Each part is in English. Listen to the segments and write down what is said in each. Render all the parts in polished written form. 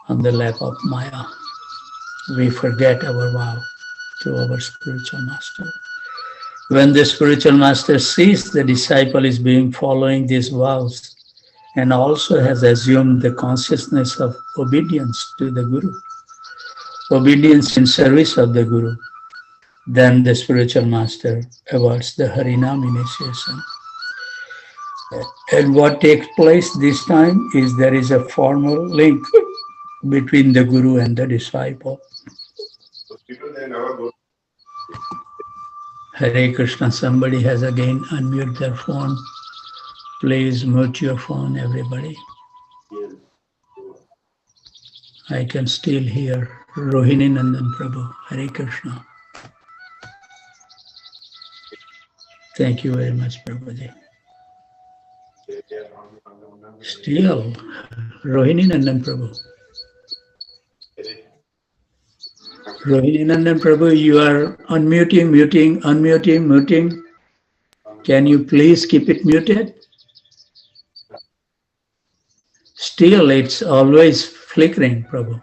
on the lap of Maya. We forget our vow to our spiritual master. When the spiritual master sees the disciple is being following these vows and also has assumed the consciousness of obedience to the Guru, obedience in service of the Guru, then the spiritual master awards the Harinam initiation. And what takes place this time is there is a formal link between the Guru and the disciple. Hare Krishna, somebody has again unmuted their phone. Please mute your phone, everybody. I can still hear Rohini Nandan Prabhu. Hare Krishna. Thank you very much, Prabhuji. Still, Rohini Nandan Prabhu. Rohini Nandan Prabhu, you are unmuting, muting. Can you please keep it muted? Still, it's always flickering, Prabhu.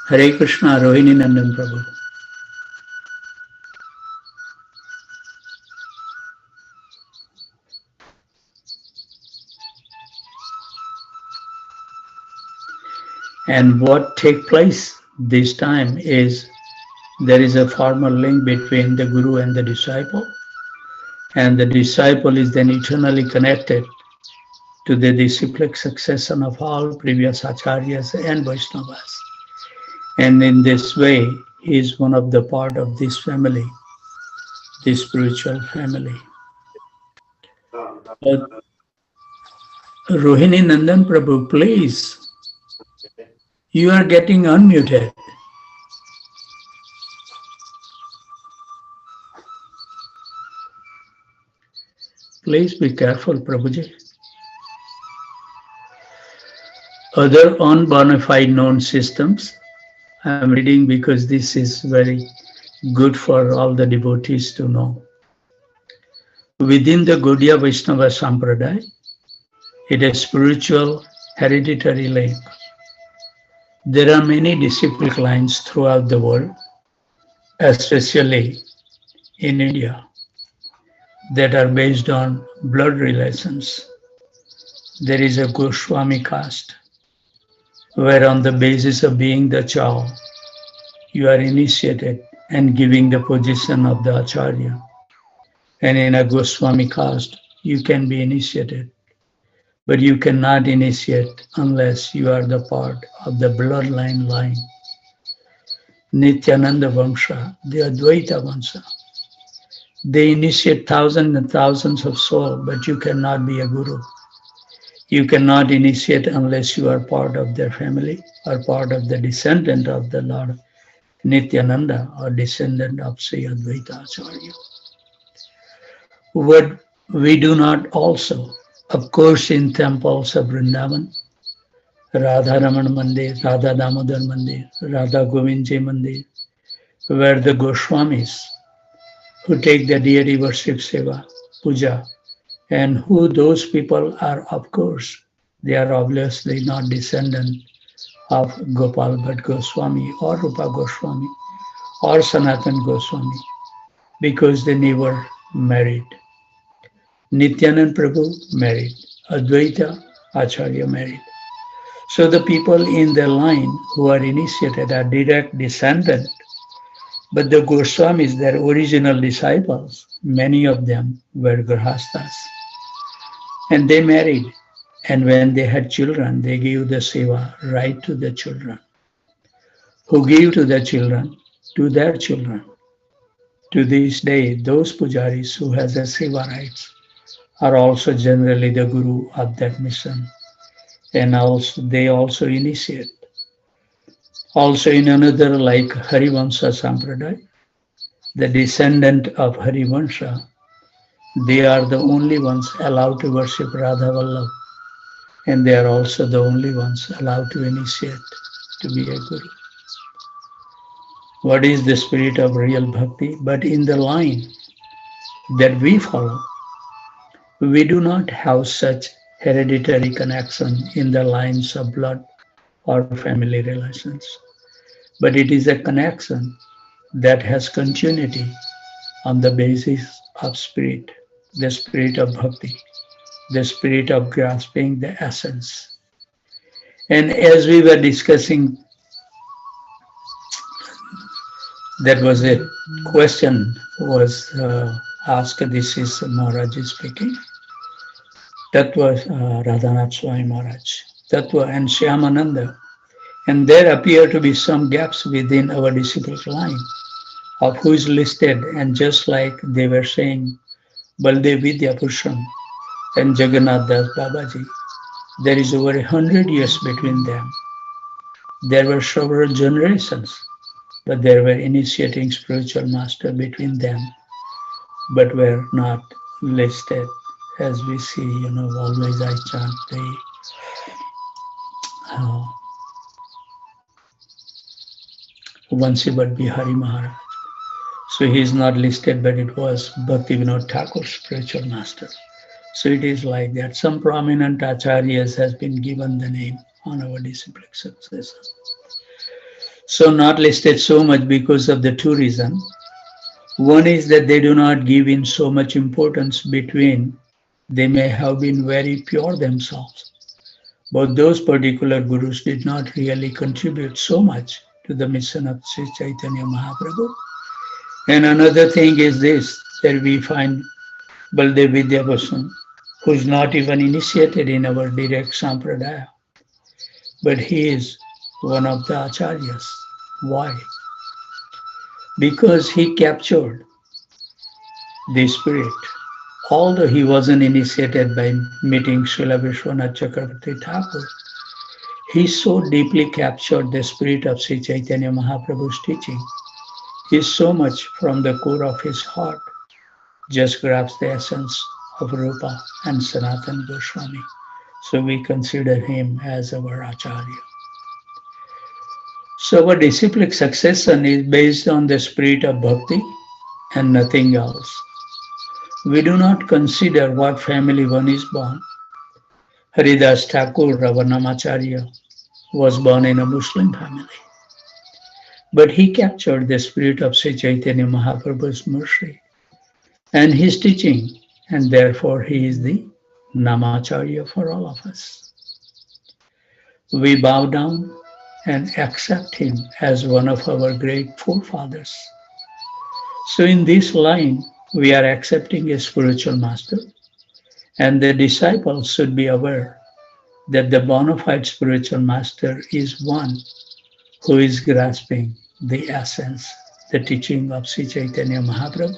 Hare Krishna, Rohini Nandan Prabhu. And what takes place this time is there is a formal link between the Guru and the disciple, and the disciple is then eternally connected to the disciplic succession of all previous acharyas and Vaishnavas. And in this way, he is one of the part of this family, this spiritual family. But Rohini Nandan Prabhu, please, you are getting unmuted. Please be careful, Prabhuji. Other unbona fide known systems, I am reading because this is very good for all the devotees to know. Within the Gaudiya Vaishnava Sampradaya, it is spiritual hereditary link. There are many disciplic lines throughout the world, especially in India, that are based on blood relations. There is a Goswami caste, where on the basis of being the child, you are initiated and giving the position of the Acharya. And in a Goswami caste, you can be initiated, but you cannot initiate unless you are the part of the bloodline line. Nityananda Vamsha, the Advaita Vamsha. They initiate thousands and thousands of souls, but you cannot be a guru. You cannot initiate unless you are part of their family or part of the descendant of the Lord Nityananda or descendant of Sri Advaita Acharya. What we do not also, of course, in temples of Vrindavan, Radha Raman Mandir, Radha Damodar Mandir, Radha Govindji Mandir, where the Goswamis who take the deity worship seva, puja, and who those people are, of course, they are obviously not descendant of Gopal Bhatt Goswami or Rupa Goswami or Sanatan Goswami because they never married. Nityanand Prabhu married, Advaita Acharya married. So the people in the line who are initiated are direct descendant, but the Goswamis, their original disciples, many of them were Grahasthas. And they married. And when they had children, they gave the seva right to the children, who give to the children, to their children. To this day, those pujaris who has the seva rights are also generally the guru of that mission. And also they also initiate. Also in another like Harivansha Sampradaya, the descendant of Harivansha, they are the only ones allowed to worship Radha Vallabh. And they are also the only ones allowed to initiate to be a guru. What is the spirit of real bhakti? But in the line that we follow, we do not have such hereditary connection in the lines of blood or family relations, but it is a connection that has continuity on the basis of spirit, the spirit of bhakti, the spirit of grasping the essence. And as we were discussing, that was a question was asked. This is Maharaj is speaking. Tattva Radhanath Swami Maharaj, Tattva and Shyamananda. And there appear to be some gaps within our disciplic line of who is listed. And just like they were saying, Baldev Vidya Purusham and Jagannath Das Babaji, there is over 100 years between them. There were several generations, but there were initiating spiritual master between them, but were not listed. As we see, always I chant the Vansivat Bihari Maharaj. So he is not listed, but it was Bhaktivinoda Thakur, spiritual master. So it is like that. Some prominent acharyas has been given the name on our disciplic successor. So not listed so much because of the two reasons. One is that they do not give in so much importance between. They may have been very pure themselves, but those particular gurus did not really contribute so much to the mission of Sri Chaitanya Mahaprabhu. And another thing is this, that we find Baldev Vidyabhasan, who is not even initiated in our direct sampradaya, but he is one of the acharyas. Why? Because he captured the spirit. Although he wasn't initiated by meeting Srila Vishwanath Chakravarti Thakur, he so deeply captured the spirit of Sri Chaitanya Mahaprabhu's teaching. He so much from the core of his heart just grabs the essence of Rupa and Sanatana Goswami. So we consider him as our Acharya. So our disciplic succession is based on the spirit of bhakti and nothing else. We do not consider what family one is born. Haridas Thakur Ravanamacharya was born in a Muslim family. But he captured the spirit of Sri Chaitanya Mahaprabhu's mercy and his teaching, and therefore he is the Namacharya for all of us. We bow down and accept him as one of our great forefathers. So in this line, we are accepting a spiritual master, and the disciples should be aware that the bona fide spiritual master is one who is grasping the essence, the teaching of Sri Chaitanya Mahaprabhu,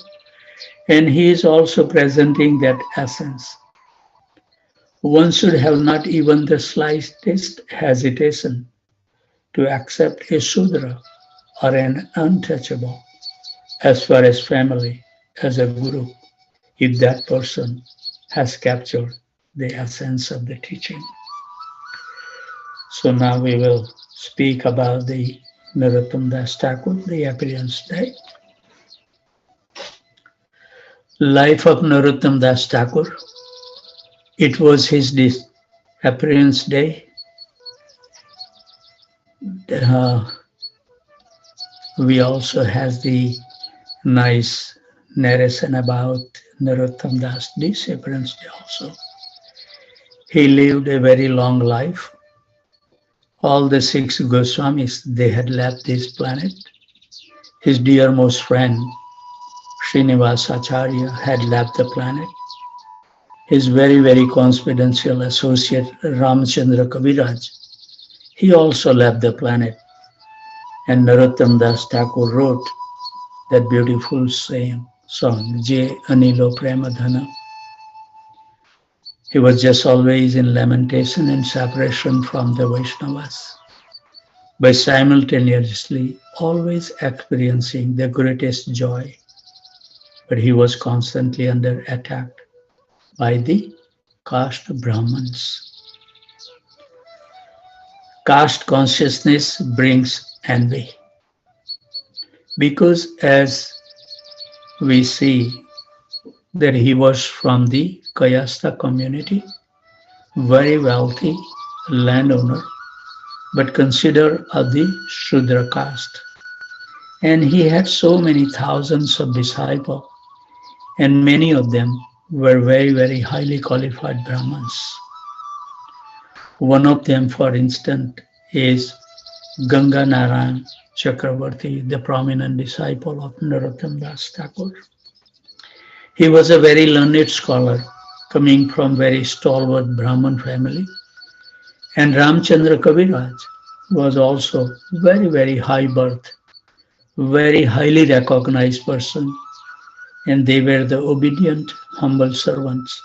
and he is also presenting that essence. One should have not even the slightest hesitation to accept a Shudra or an untouchable as far as family as a guru, if that person has captured the essence of the teaching. So now we will speak about the Narottam Das Thakur, the appearance day. Life of Narottam Das Thakur. It was his appearance day. We also has the nice narration about Narottam Das, this appearance day also. He lived a very long life. All the 6 Goswamis, they had left this planet. His dearmost friend, Srinivas Acharya, had left the planet. His very, very confidential associate, Ramchandra Kaviraj, he also left the planet. And Narottam Das Thakur wrote that beautiful song, Je Anilo Premadhana. He was just always in lamentation and separation from the Vaishnavas, but simultaneously always experiencing the greatest joy. But he was constantly under attack by the caste Brahmins. Caste consciousness brings envy, because as we see that he was from the Kayastha community, very wealthy landowner, but considered of the Shudra caste. And he had so many thousands of disciples, and many of them were very, very highly qualified Brahmins. One of them, for instance, is Ganga Narayan Chakravarti, the prominent disciple of Narottam Das Thakur. He was a very learned scholar coming from very stalwart Brahmin family. And Ramchandra Kaviraj was also very, very high birth, very highly recognized person. And they were the obedient, humble servants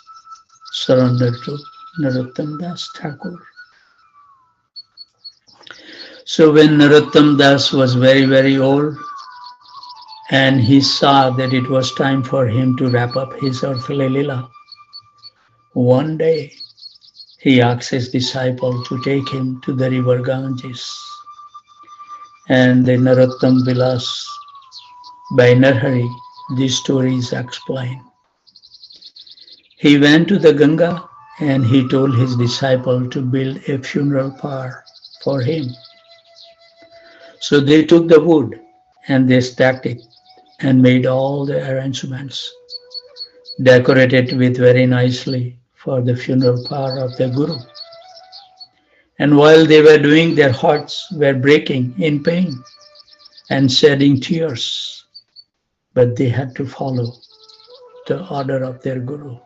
surrendered to Narottam Das Thakur. So when Narottam Das was very, very old, and he saw that it was time for him to wrap up his earthly lila, one day he asked his disciple to take him to the river Ganges. And the Narottam Vilas by Narhari, these stories explain. He went to the Ganga and he told his disciple to build a funeral pyre for him. So they took the wood and they stacked it and made all the arrangements, decorated with very nicely for the funeral pyre of the Guru. And while they were doing, their hearts were breaking in pain and shedding tears, but they had to follow the order of their Guru.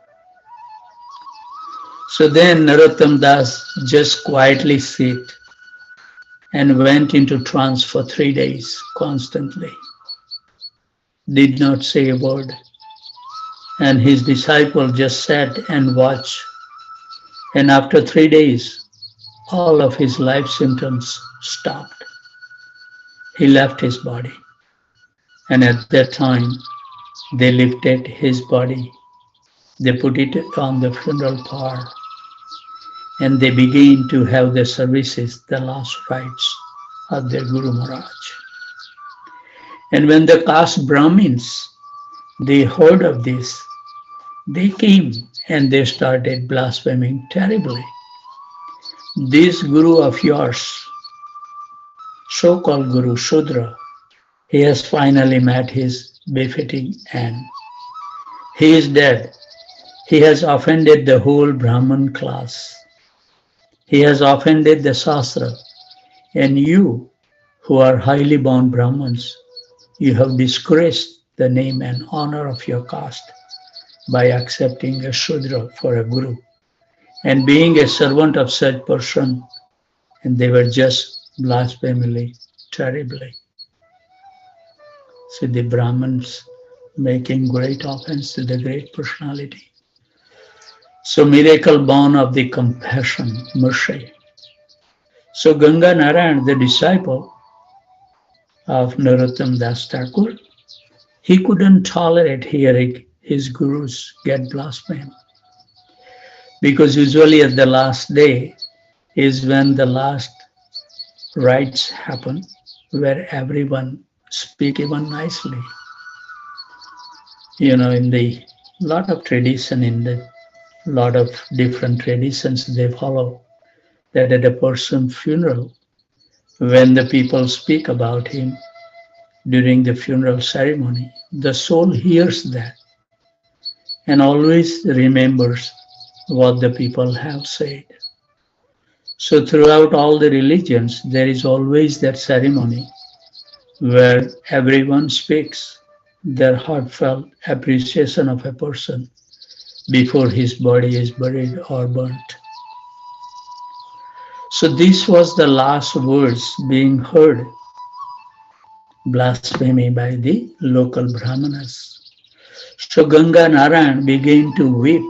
So then Narottam Das just quietly sat and went into trance for 3 days constantly, did not say a word. And his disciple just sat and watched. And after 3 days, all of his life symptoms stopped. He left his body. And at that time, they lifted his body. They put it on the funeral pyre. And they began to have the services, the last rites of their Guru Maharaj. And when the caste Brahmins, they heard of this, they came and they started blaspheming terribly. This Guru of yours, so-called Guru Shudra, he has finally met his befitting end. He is dead. He has offended the whole Brahman class. He has offended the Shastra. And you, who are highly bound Brahmins, you have disgraced the name and honor of your caste by accepting a Shudra for a Guru and being a servant of such person. And they were just blasphemily, terribly. See the Brahmins making great offense to the great personality. So miracle born of the compassion, mercy. So Ganga Narayan, the disciple of Narottam Das Thakur, he couldn't tolerate hearing his gurus get blasphemed. Because usually at the last day is when the last rites happen, where everyone speak even nicely. You know, in the lot of tradition, in the lot of different traditions they follow, that at a person's funeral, when the people speak about him during the funeral ceremony, the soul hears that and always remembers what the people have said. So throughout all the religions, there is always that ceremony where everyone speaks their heartfelt appreciation of a person before his body is buried or burnt. So this was the last words being heard, blasphemy by the local Brahmanas. So Ganga Narayan began to weep.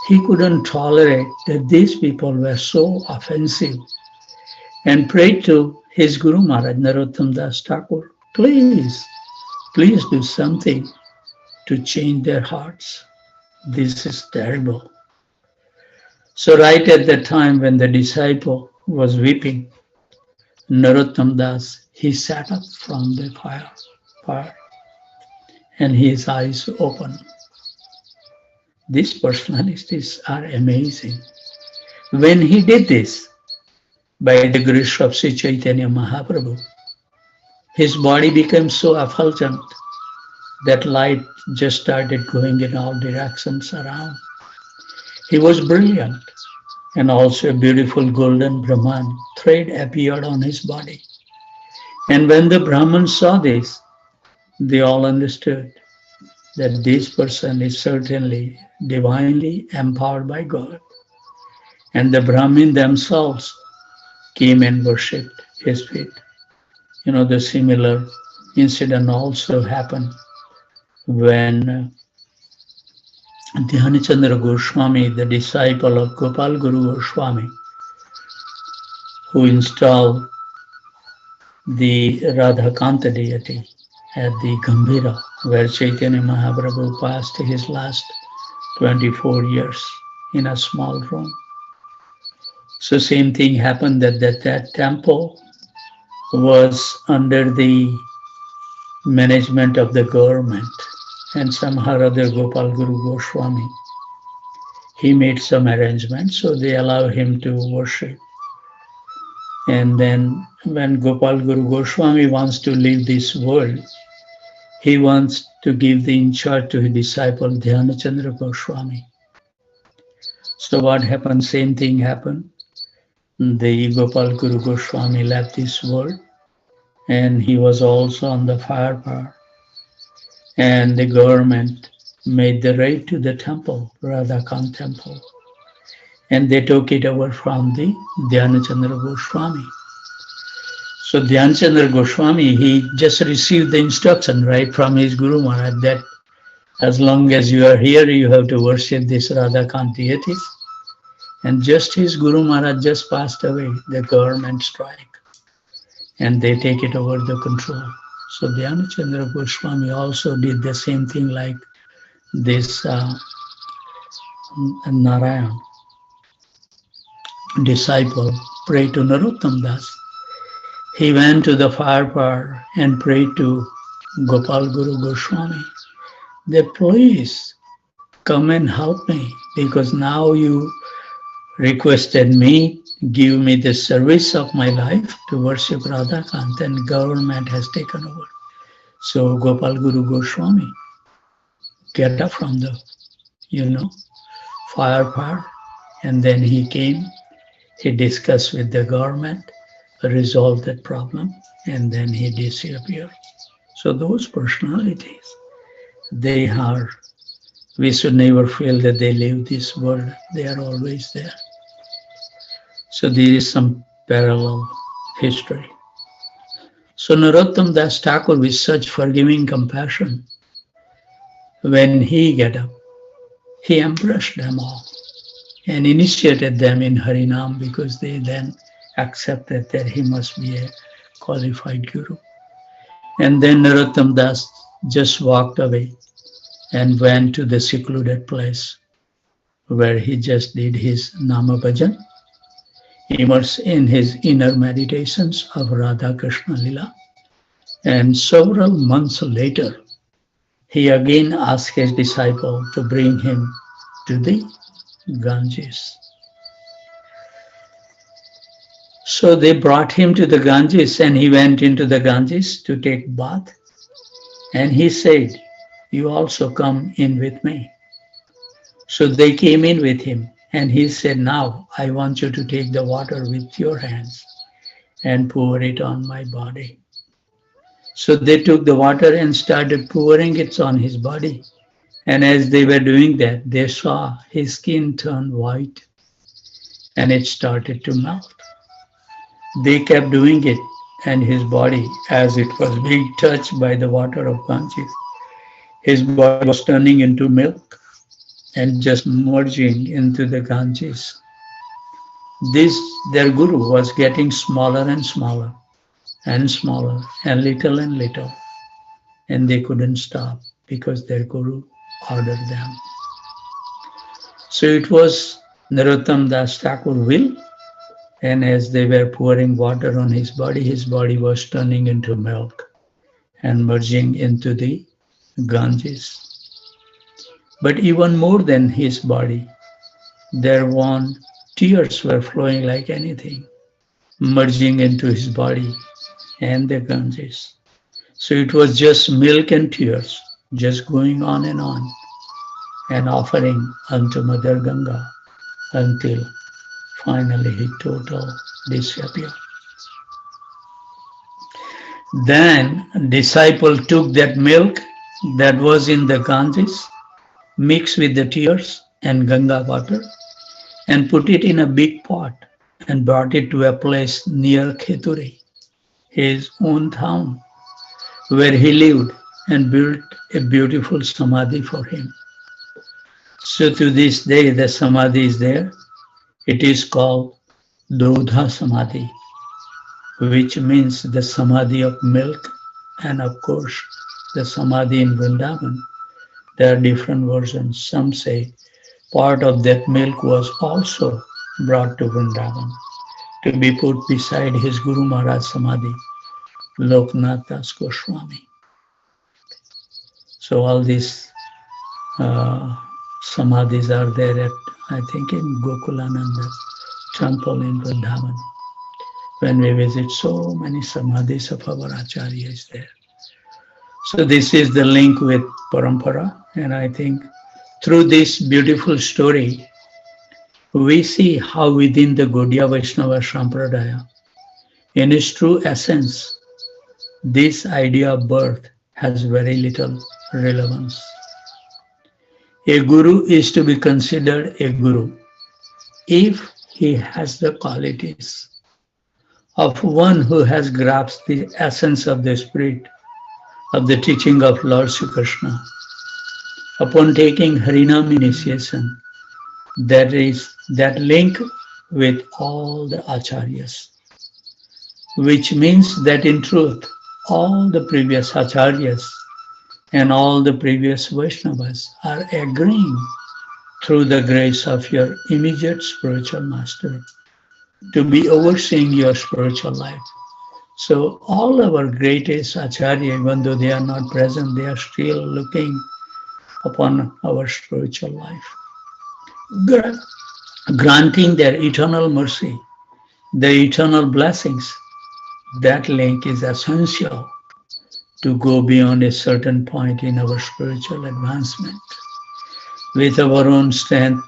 He couldn't tolerate that these people were so offensive and prayed to his Guru Maharaj, Narottam Das Thakur, please do something to change their hearts. This is terrible. So right at the time when the disciple was weeping, Narottam Das, he sat up from the fire and his eyes opened. These personalities are amazing. When he did this, by the grace of Sri Chaitanya Mahaprabhu, his body became so effulgent that light just started going in all directions around. He was brilliant, and also a beautiful golden Brahman thread appeared on his body. And when the Brahmins saw this, they all understood that this person is certainly divinely empowered by God. And the Brahmin themselves came and worshipped his feet. The similar incident also happened when Dhyanachandra Goswami, the disciple of Gopal Guru Goswami, who installed the Radhakanta deity at the Gambhira, where Chaitanya Mahaprabhu passed his last 24 years in a small room. So same thing happened that temple was under the management of the government, and somehow or other Gopal Guru Goswami, he made some arrangements so they allow him to worship. And then when Gopal Guru Goswami wants to leave this world, he wants to give the in charge to his disciple Dhyanachandra Goswami. So what happened? Same thing happened. The Gopal Guru Goswami left this world, and he was also on the fire power. And the government made the raid to the temple, Radhakan temple, and they took it over from the Dhyanachandra Goswami. So Dhyanachandra Goswami, he just received the instruction right from his Guru Maharaj that as long as you are here, you have to worship this Radhakan deities. And just his Guru Maharaj just passed away, the government strike, and they take it over the control. So Dhyanachandra Goswami also did the same thing like this Narayan disciple prayed to Narottam Das. He went to the fire power and prayed to Gopal Guru Goswami that please come and help me, because now you requested me, give me the service of my life to worship Radhakant, and government has taken over. So Gopal Guru Goswami get up from the, fire power, and then he came, he discussed with the government, resolved that problem, and then he disappeared. So those personalities, we should never feel that they leave this world. They are always there. So there is some parallel history. So Narottam Das Thakur, with such forgiving compassion, when he got up, he embraced them all and initiated them in Harinam, because they then accepted that he must be a qualified guru. And then Narottam Das just walked away and went to the secluded place where he just did his Nama Bhajan, immersed in his inner meditations of Radha Krishna Lila. And several months later, he again asked his disciple to bring him to the Ganges. So they brought him to the Ganges, and he went into the Ganges to take bath. And he said, you also come in with me. So they came in with him, and he said, now I want you to take the water with your hands and pour it on my body. So they took the water and started pouring it on his body. And as they were doing that, they saw his skin turn white and it started to melt. They kept doing it, and his body, as it was being touched by the water of Ganges, his body was turning into milk and just merging into the Ganges. Their guru was getting smaller and smaller and smaller and little, and they couldn't stop because their guru ordered them. So it was Narottam Das Thakur will, and as they were pouring water on his body was turning into milk and merging into the Ganges. But even more than his body, there one tears were flowing like anything, merging into his body and the Ganges. So it was just milk and tears, just going on and offering unto Mother Ganga until finally he total disappeared. Then disciple took that milk that was in the Ganges, mixed with the tears and Ganga water, and put it in a big pot and brought it to a place near Kheturi, his own town, where he lived, and built a beautiful samadhi for him. So to this day, the samadhi is there. It is called Dodha Samadhi, which means the samadhi of milk, and of course, the samadhi in Vrindavan. There are different versions. Some say part of that milk was also brought to Vrindavan to be put beside his Guru Maharaj Samadhi, Loknath Das Goswami. So all these samadhis are there at, I think, in Gokulananda temple in Vrindavan. When we visit, so many samadhis of our Acharya is there. So this is the link with Parampara, and I think through this beautiful story, we see how within the Gaudiya Vaishnava Sampradaya, in its true essence, this idea of birth has very little relevance. A guru is to be considered a guru if he has the qualities of one who has grasped the essence of the spirit of the teaching of Lord Sri Krishna. Upon taking Harinam initiation, that is that link with all the acharyas, which means that in truth, all the previous acharyas and all the previous Vaishnavas are agreeing through the grace of your immediate spiritual master to be overseeing your spiritual life. So all our greatest acharya, even though they are not present, they are still looking upon our spiritual life, granting their eternal mercy, the eternal blessings. That link is essential to go beyond a certain point in our spiritual advancement. With our own strength,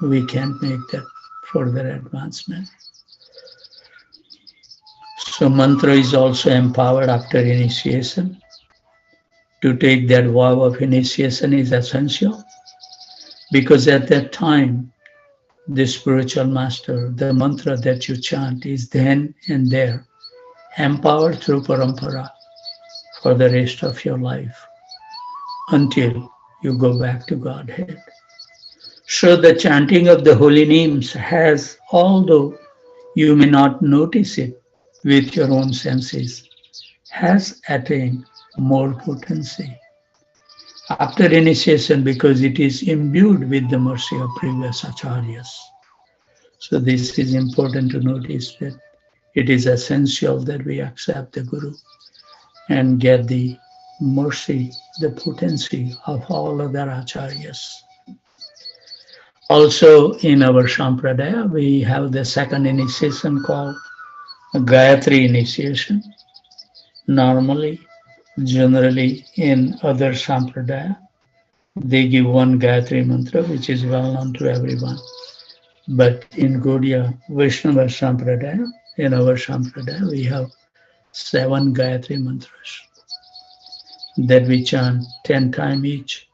we can't make that further advancement. So mantra is also empowered after initiation. To take that vow of initiation is essential, because at that time, the spiritual master, the mantra that you chant is then and there, empowered through parampara for the rest of your life until you go back to Godhead. So the chanting of the holy names has, although you may not notice it with your own senses, has attained more potency after initiation, because it is imbued with the mercy of previous acharyas. So this is important to notice, that it is essential that we accept the Guru and get the mercy, the potency of all other acharyas. Also in our Sampradaya, we have the second initiation called Gayatri initiation. Normally, generally in other Sampradaya, they give one Gayatri mantra, which is well known to everyone. But in Gaudiya Vaishnava Sampradaya, in our Sampradaya, we have 7 Gayatri mantras that we chant 10 times each,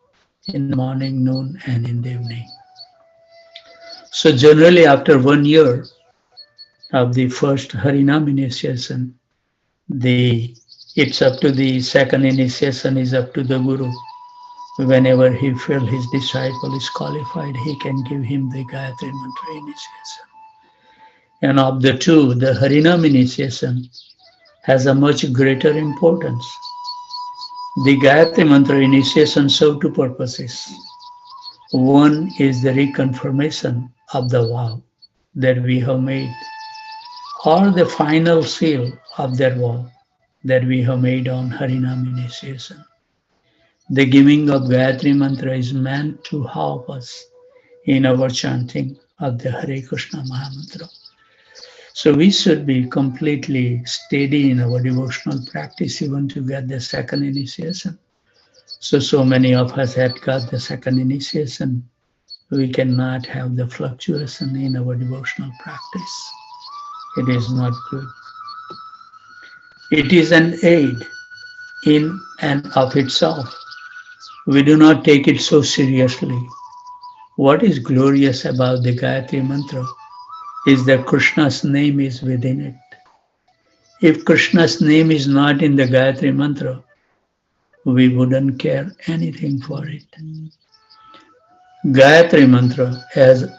in the morning, noon, and in the evening. So generally after 1 year of the first Harinam initiation, it's up to the second initiation is up to the Guru. Whenever he feels his disciple is qualified, he can give him the Gayatri Mantra initiation. And of the two, the Harinam initiation has a much greater importance. The Gayatri Mantra initiation serves two purposes. One is the reconfirmation of the vow that we have made, or the final seal of that vow that we have made on Harinam initiation. The giving of Gayatri Mantra is meant to help us in our chanting of the Hare Krishna Mahamantra. So we should be completely steady in our devotional practice even to get the second initiation. So many of us had got the second initiation. We cannot have the fluctuation in our devotional practice. It is not good. It is an aid in and of itself. We do not take it so seriously. What is glorious about the Gayatri Mantra is that Krishna's name is within it. If Krishna's name is not in the Gayatri Mantra, we wouldn't care anything for it. Gayatri Mantra, as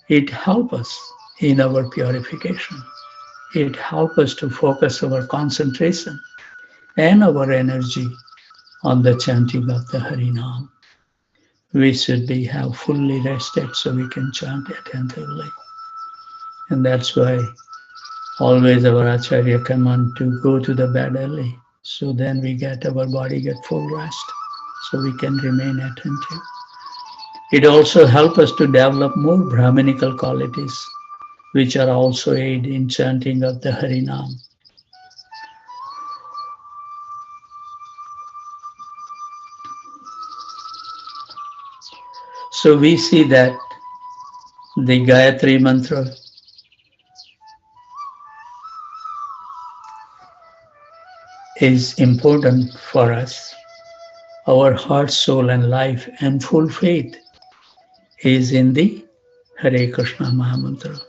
it helps us in our purification. It helps us to focus our concentration and our energy on the chanting of the Harinam. We should be have fully rested so we can chant attentively. And that's why always our Acharya command to go to the bed early. So then we get our body get full rest. So we can remain attentive. It also helps us to develop more Brahminical qualities, which are also aid in chanting of the Harinam. So we see that the Gayatri Mantra is important for us. Our heart, soul, and life and full faith is in the Hare Krishna Mahamantra.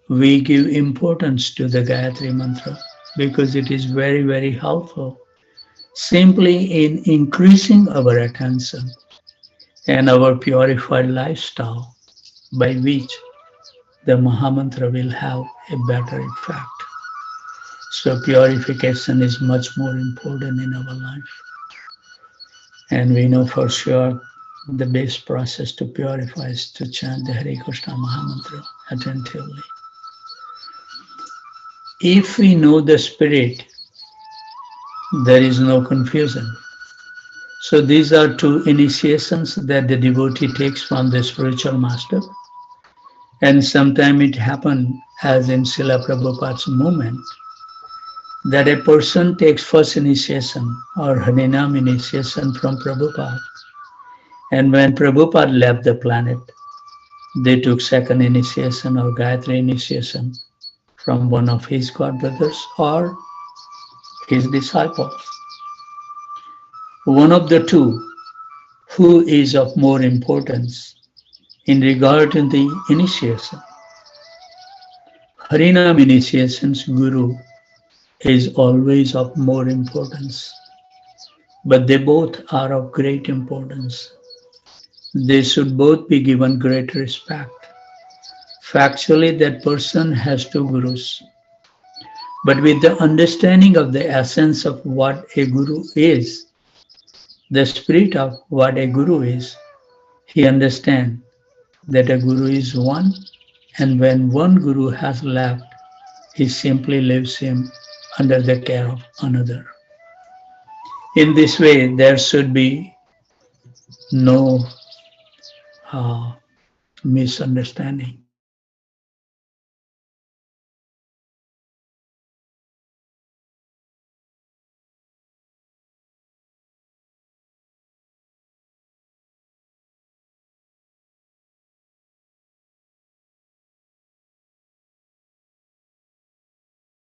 We give importance to the Gayatri Mantra because it is very, very helpful simply in increasing our attention and our purified lifestyle by which the Mahamantra will have a better effect. So purification is much more important in our life. And we know for sure the best process to purify is to chant the Hare Krishna Mahamantra attentively. If we know the spirit, there is no confusion. So these are two initiations that the devotee takes from the spiritual master. And sometimes it happened, as in Srila Prabhupada's movement, that a person takes first initiation or Harinam initiation from Prabhupada. And when Prabhupada left the planet, they took second initiation or Gayatri initiation from one of his godbrothers or his disciples. One of the two, who is of more importance in regard to the initiation? Harinam initiation's guru is always of more importance, but they both are of great importance. They should both be given great respect. Factually, that person has two gurus, but with the understanding of the essence of what a guru is, the spirit of what a guru is, he understands that a guru is one, and when one guru has left, he simply leaves him under the care of another. In this way, there should be no misunderstanding.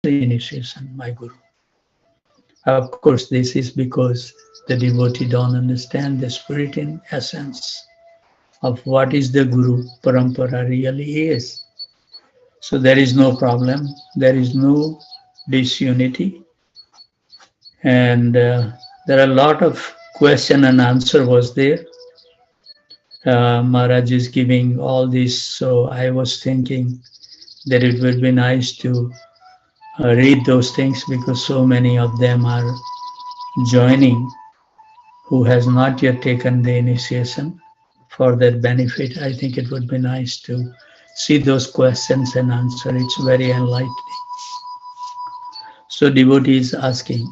The initiation, my guru. Of course, this is because the devotee don't understand the spirit in essence of what is the guru parampara really is. So there is no problem, there is no disunity, and there are a lot of question and answer was there. Maharaj is giving all this, so I was thinking that it would be nice to read those things because so many of them are joining who has not yet taken the initiation. For their benefit, I think it would be nice to see those questions and answer. It's very enlightening. So devotee is asking,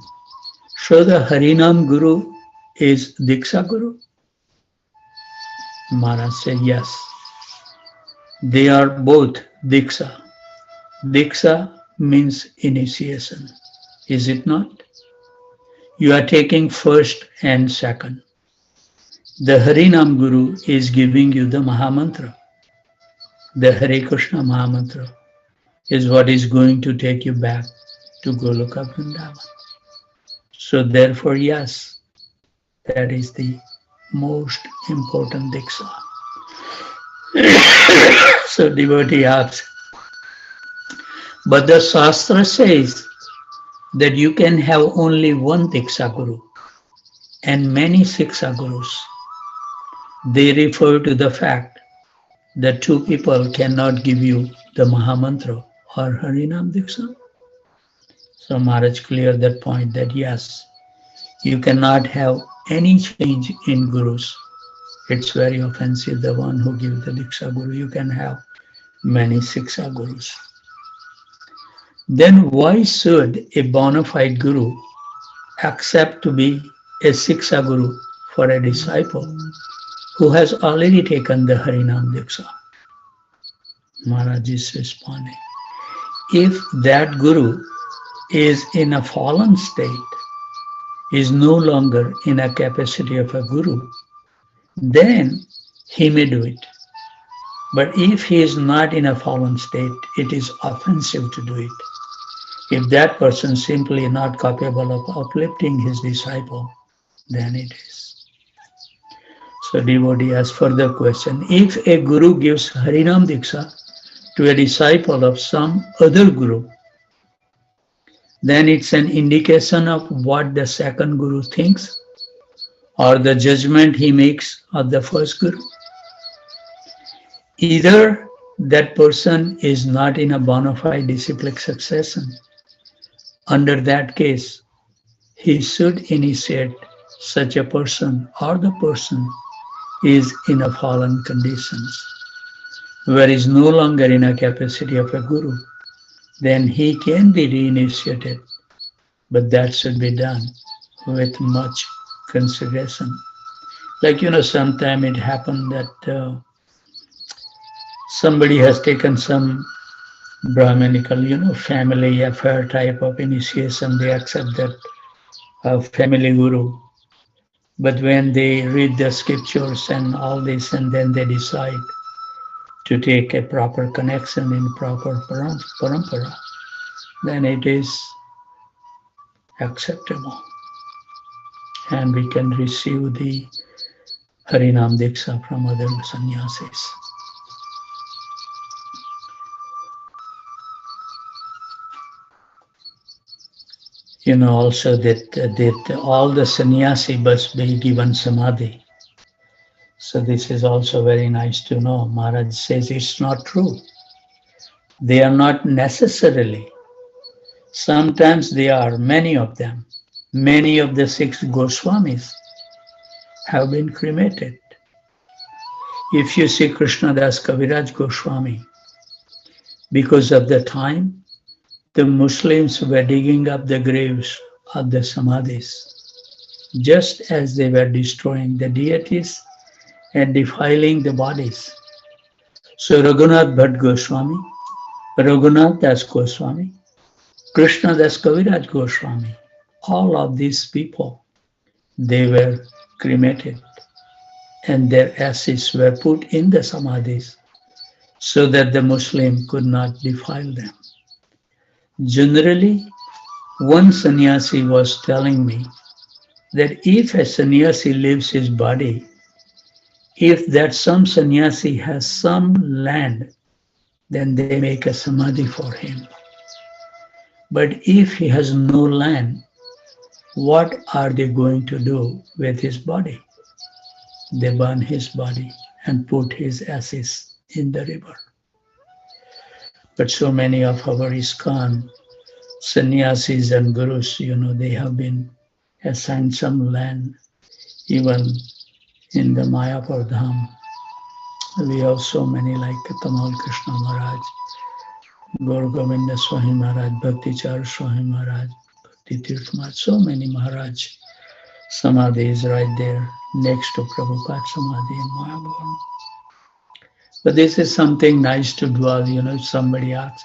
so the Harinam Guru is Diksha Guru? Maharaj said, yes. They are both Diksha. Diksha means initiation, is it not? You are taking first and second. The Harinam Guru is giving you the Mahamantra. The Hare Krishna Mahamantra is what is going to take you back to Goloka Vrindavan. So therefore, yes, that is the most important Diksha. So devotee asks, but the Shastra says that you can have only one Diksha Guru and many Siksha Gurus. They refer to the fact that two people cannot give you the Mahamantra or Harinam Diksha. So Maharaj cleared that point that yes, you cannot have any change in Gurus. It's very offensive, the one who gives the Diksha Guru. You can have many Siksha Gurus. Then why should a bona fide Guru accept to be a Siksha Guru for a disciple who has already taken the Harinam Diksha? Maharaj is responding. If that Guru is in a fallen state, is no longer in a capacity of a Guru, then he may do it. But if he is not in a fallen state, it is offensive to do it. If that person simply not capable of uplifting his disciple, then it is. So devotee has further question. If a Guru gives Harinam Diksha to a disciple of some other Guru, then it's an indication of what the second Guru thinks or the judgment he makes of the first Guru. Either that person is not in a bona fide disciplic succession. Under that case, he should initiate such a person or the person is in a fallen conditions, where is no longer in a capacity of a Guru, then he can be reinitiated, but that should be done with much consideration. Like, sometime it happened that somebody has taken some Brahminical, family affair type of initiation. They accept that family guru. But when they read the scriptures and all this, and then they decide to take a proper connection in proper parampara, then it is acceptable. And we can receive the Harinam Diksha from other sannyasis. Also that all the sannyasi must be given samadhi. So this is also very nice to know. Maharaj says it's not true. They are not necessarily. Sometimes they are, many of them. Many of the 6 Goswamis have been cremated. If you see Krishnadas Kaviraj Goswami, because of the time, the Muslims were digging up the graves of the samadhis, just as they were destroying the deities and defiling the bodies. So Raghunath Bhatt Goswami, Raghunath Das Goswami, Krishna Das Kaviraj Goswami, all of these people, they were cremated and their ashes were put in the samadhis so that the Muslim could not defile them. Generally, one sannyasi was telling me that if a sannyasi leaves his body, if that some sannyasi has some land, then they make a samadhi for him. But if he has no land, what are they going to do with his body? They burn his body and put his ashes in the river. But so many of our ISKCON sannyasis and gurus, they have been assigned some land, even in the Mayapur Dham. We have so many like Tamal Krishna Maharaj, Gaur Govinda Swami Maharaj, Bhakti Char Swami Maharaj, Bhakti Tirth Maharaj, so many Maharaj, Samadhi is right there next to Prabhupada Samadhi in Mayabhavan. But this is something nice to dwell, if somebody asks.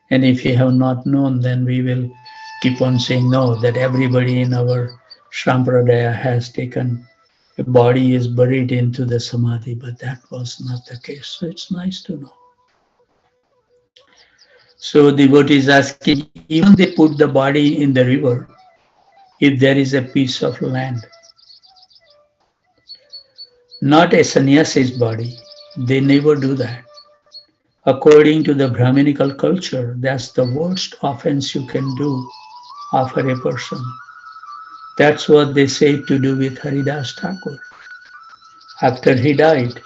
And if you have not known, then we will keep on saying no, that everybody in our Sampradaya has taken a body is buried into the Samadhi, but that was not the case. So it's nice to know. So the devotee is asking, even they put the body in the river, if there is a piece of land, not a sannyasi's body, they never do that. According to the Brahminical culture, that's the worst offense you can do offer a person. That's what they say to do with Haridas Thakur. After he died,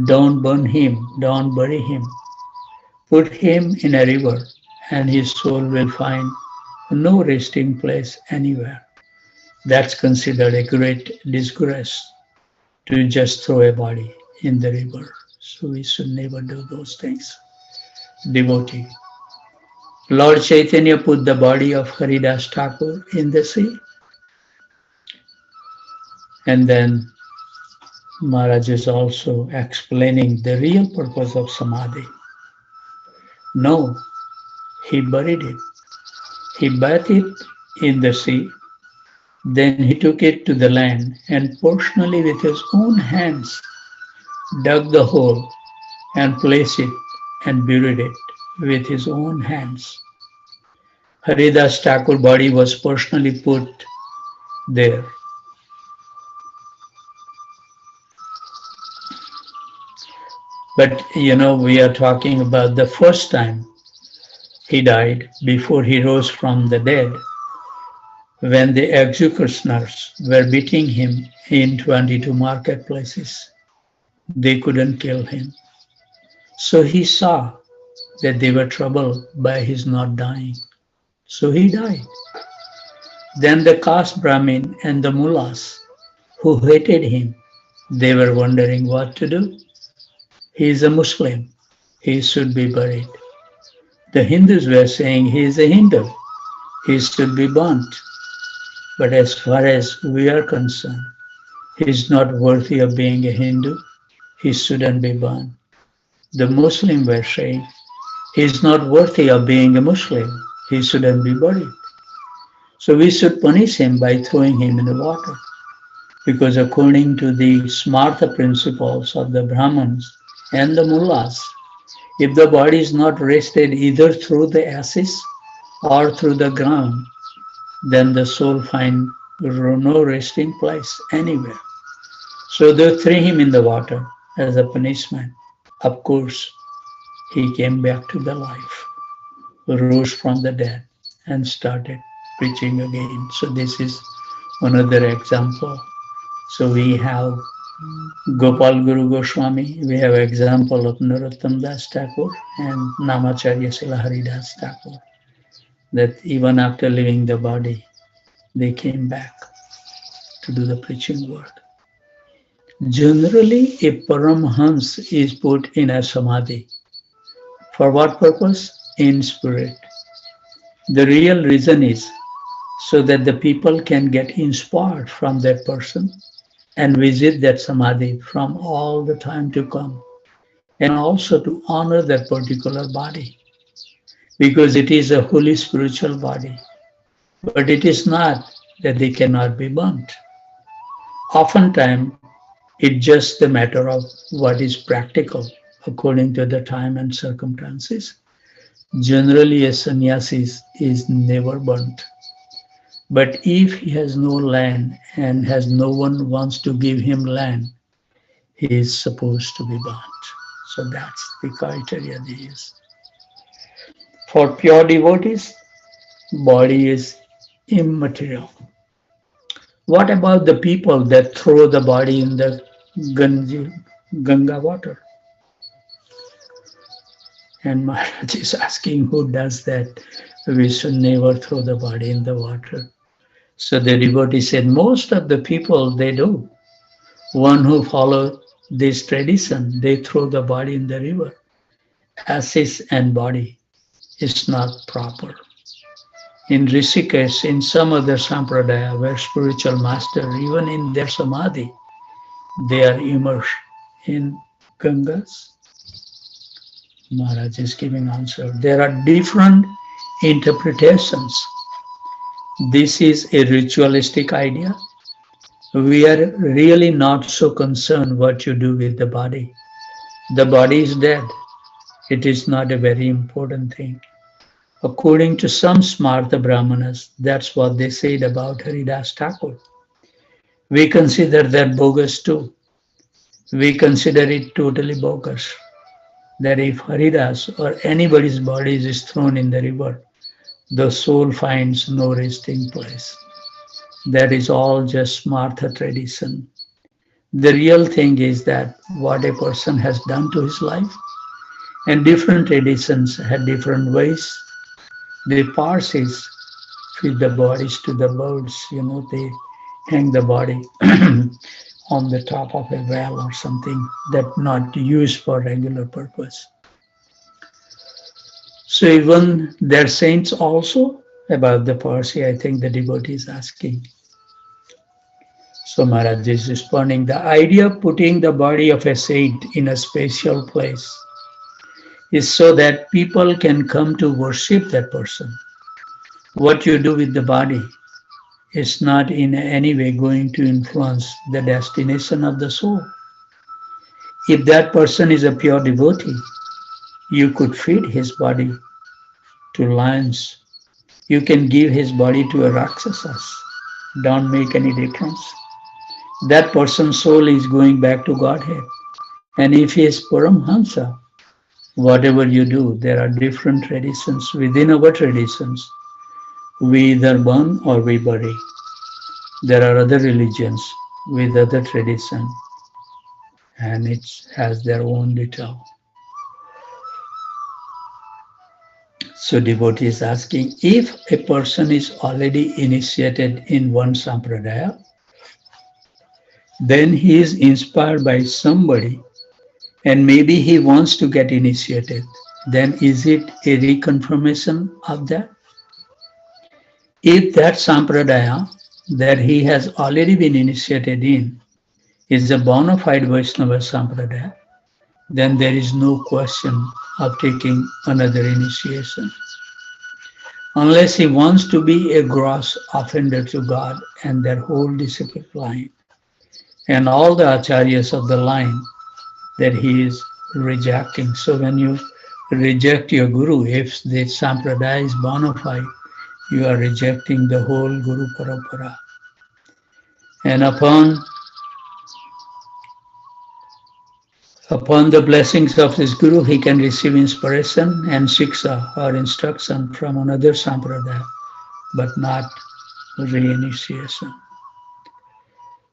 don't burn him, don't bury him. Put him in a river, and his soul will find no resting place anywhere. That's considered a great disgrace to just throw a body in the river. So we should never do those things. Devotee. Lord Chaitanya put the body of Haridas Thakur in the sea. And then Maharaj is also explaining the real purpose of Samadhi. No, he buried it. He bathed it in the sea. Then he took it to the land and personally with his own hands dug the hole and placed it and buried it with his own hands. Haridas Thakur body was personally put there. But we are talking about the first time he died before he rose from the dead, when the executioners were beating him in 22 marketplaces. They couldn't kill him. So he saw that they were troubled by his not dying. So he died. Then the caste Brahmin and the mullahs who hated him, they were wondering what to do. He is a Muslim. He should be buried. The Hindus were saying he is a Hindu. He should be burnt. But as far as we are concerned, he is not worthy of being a Hindu. He shouldn't be burned. The Muslims were saying he is not worthy of being a Muslim. He shouldn't be buried. So we should punish him by throwing him in the water. Because according to the smartha principles of the Brahmins and the mullahs, if the body is not rested either through the ashes or through the ground, then the soul finds no resting place anywhere. So they threw him in the water as a punishment. Of course, he came back to the life, rose from the dead, and started preaching again. So this is another example. So we have Gopal Guru Goswami, we have example of Narottam Das Thakur and Namacharya Srila Haridas Thakur, that even after leaving the body, they came back to do the preaching work. Generally, a Paramhans is put in a Samadhi. For what purpose? In spirit. The real reason is so that the people can get inspired from that person and visit that Samadhi from all the time to come, and also to honor that particular body, because it is a holy spiritual body. But it is not that they cannot be burnt. Oftentimes, it's just the matter of what is practical according to the time and circumstances. Generally, a sannyasi is never burnt. But if he has no land and has no one wants to give him land, he is supposed to be burnt. So that's the criteria they use. For pure devotees, body is immaterial. What about the people that throw the body in the Ganga water? And Maharaj is asking who does that. We should never throw the body in the water. So the devotee said, most of the people, they do. One who follow this tradition, they throw the body in the river. Ashes and body is not proper. in Rishikesh, in some other sampradaya where spiritual master, even in their samadhi, they are immersed in Gangas? Maharaj is giving answer. There are different interpretations. This is a ritualistic idea. We are really not so concerned what you do with the body. The body is dead. It is not a very important thing. According to some Smarta Brahmanas, that's what they said about Haridas Thakur. We consider that bogus too. We consider it totally bogus. That if Haridas or anybody's body is thrown in the river, the soul finds no resting place. That is all just Smartha tradition. The real thing is that what a person has done to his life, and different traditions had different ways. The Parsis feed the bodies to the birds, they hang the body on the top of a well or something that not used for regular purpose. So even their saints also about the Parsi, I think the devotee is asking. So Maharaj is responding, the idea of putting the body of a saint in a special place is so that people can come to worship that person. What you do with the body is not in any way going to influence the destination of the soul. If that person is a pure devotee, you could feed his body to lions. You can give his body to a Rakshasas. Don't make any difference. That person's soul is going back to Godhead. And if he is Paramhamsa, whatever you do, there are different traditions. Within our traditions, we either burn or we bury. There are other religions with other tradition, and it has their own detail. So devotee is asking, if a person is already initiated in one sampradaya, then he is inspired by somebody and maybe he wants to get initiated, then is it a reconfirmation of that? If that sampradaya that he has already been initiated in is a bona fide Vaishnava sampradaya, then there is no question of taking another initiation. Unless he wants to be a gross offender to God and their whole disciple line, and all the acharyas of the line that he is rejecting. So when you reject your guru, if the sampradaya is bona fide, you are rejecting the whole Guru Parampara. And upon the blessings of his guru, he can receive inspiration and shiksha or instruction from another sampradaya, but not reinitiation.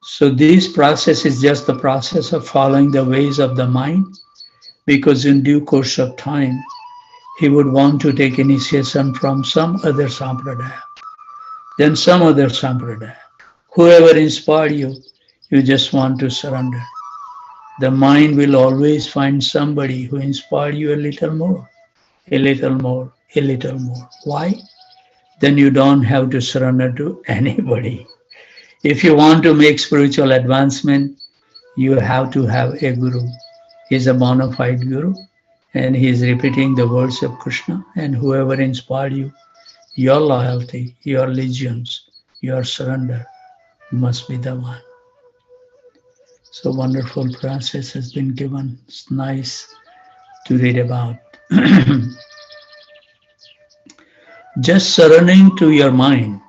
So this process is just the process of following the ways of the mind, because in due course of time, he would want to take initiation from some other sampradaya, then some other sampradaya. Whoever inspired you, you just want to surrender. The mind will always find somebody who inspired you a little more, a little more, a little more. Why? Then you don't have to surrender to anybody. If you want to make spiritual advancement, you have to have a guru. He's a bona fide guru, and he is repeating the words of Krishna. And whoever inspired you, your loyalty, your allegiance, your surrender must be the one. So wonderful process has been given. It's nice to read about. Just surrendering to your mind.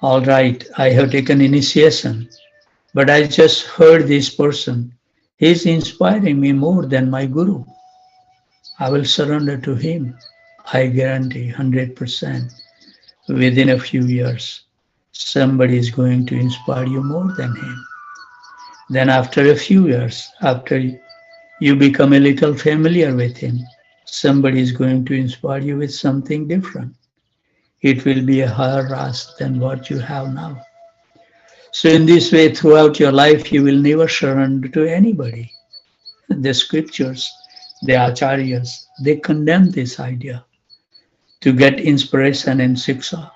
All right, I have taken initiation, but I just heard this person. He's inspiring me more than my guru. I will surrender to him. I guarantee 100% within a few years, somebody is going to inspire you more than him. Then after a few years, after you become a little familiar with him, somebody is going to inspire you with something different. It will be a higher ras than what you have now. So in this way, throughout your life, you will never surrender to anybody. The scriptures, the acharyas, they condemn this idea to get inspiration in Siksha.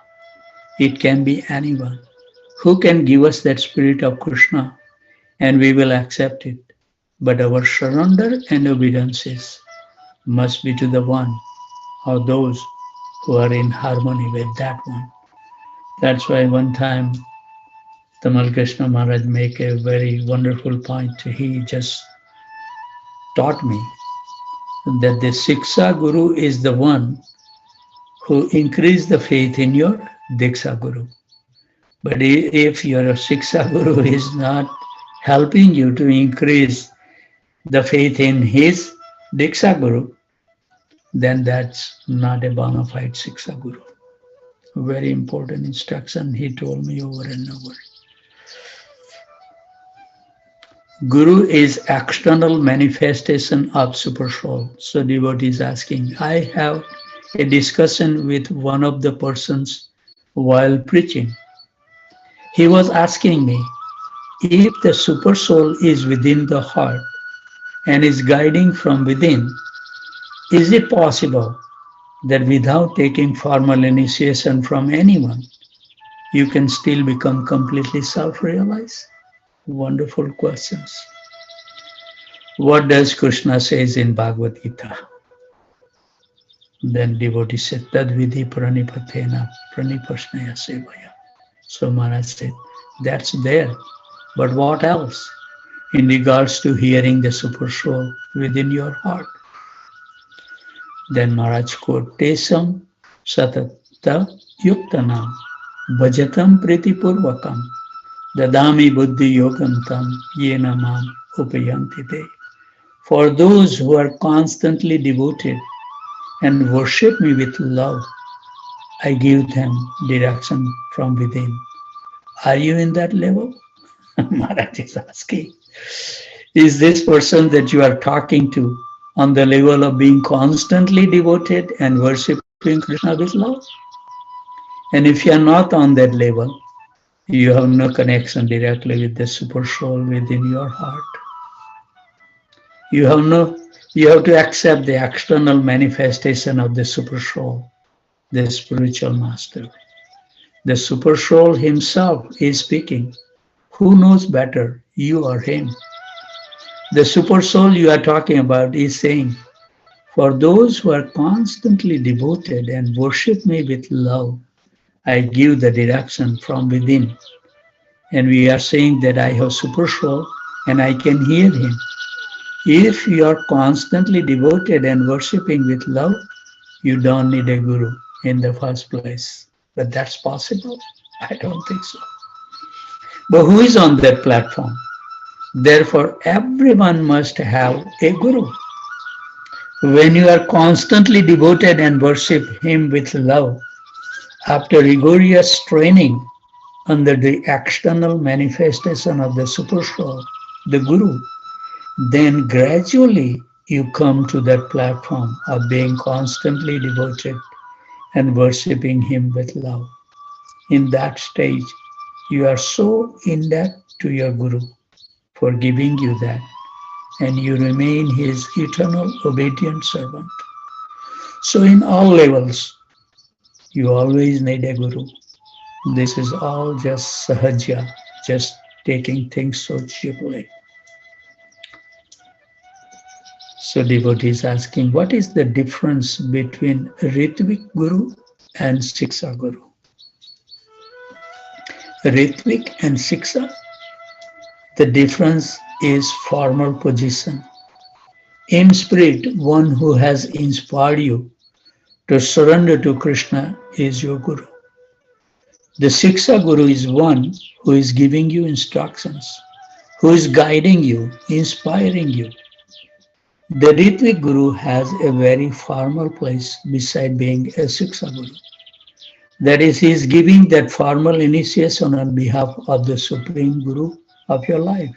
It can be anyone who can give us that spirit of Krishna, and we will accept it. But our surrender and obediences must be to the one or those who are in harmony with that one. That's why one time Tamal Krishna Maharaj make a very wonderful point. He just taught me that the Siksha Guru is the one who increase the faith in your Diksha Guru. But if your Siksha Guru is not helping you to increase the faith in his Diksha Guru, then that's not a bona fide Siksha Guru. Very important instruction he told me over and over. Guru is external manifestation of Super Soul. So devotee is asking, I have a discussion with one of the persons while preaching. He was asking me, if the Super Soul is within the heart and is guiding from within, is it possible that without taking formal initiation from anyone, you can still become completely self-realized? Wonderful questions. What does Krishna says in Bhagavad Gita? Then devotee said, Tad vidhi pranipatena pranipasnaya sevaya. So Maharaj said, that's there. But what else in regards to hearing the Super Soul within your heart? Then Maharaj quote, Tesam satata yuktanam bhajatam pritipurvakam dadami buddhi yogantam yena mam upayanti te. For those who are constantly devoted and worship me with love, I give them direction from within. Are you in that level? Maharaj is asking. Is this person that you are talking to on the level of being constantly devoted and worshiping Krishna with love? And if you are not on that level, you have no connection directly with the Super Soul within your heart. You have to accept the external manifestation of the Super Soul, the spiritual master. The Super Soul himself is speaking. Who knows better, you or him? The Super Soul you are talking about is saying, for those who are constantly devoted and worship me with love, I give the direction from within. And we are saying that I have Super Soul and I can hear him. If you are constantly devoted and worshipping with love, you don't need a guru in the first place. But that's possible? I don't think so. But who is on that platform? Therefore, everyone must have a guru. When you are constantly devoted and worship him with love, after rigorous training under the external manifestation of the Super Soul, the Guru, then gradually you come to that platform of being constantly devoted and worshipping him with love. In that stage, you are so indebted to your Guru for giving you that, and you remain his eternal obedient servant. So in all levels, you always need a Guru. This is all just sahaja, just taking things so cheaply. So devotee is asking, what is the difference between Ritvik Guru and Siksha Guru? Ritvik and Siksha, the difference is formal position. In spirit, one who has inspired you to surrender to Krishna is your Guru. The Siksha Guru is one who is giving you instructions, who is guiding you, inspiring you. The Ritvik Guru has a very formal place beside being a Siksha Guru. That is, he is giving that formal initiation on behalf of the Supreme Guru of your life.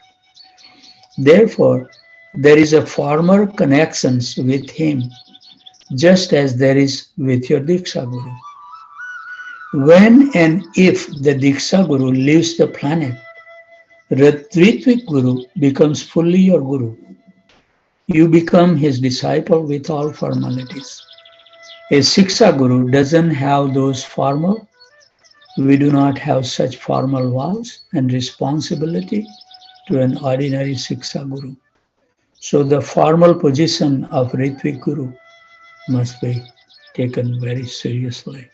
Therefore, there is a formal connections with him, just as there is with your Diksha Guru. When and if the Diksha Guru leaves the planet, the Ritvik Guru becomes fully your Guru. You become his disciple with all formalities. A Siksha Guru doesn't have those formal, we do not have such formal vows and responsibility to an ordinary Siksha Guru. So the formal position of Ritvik Guru must be taken very seriously.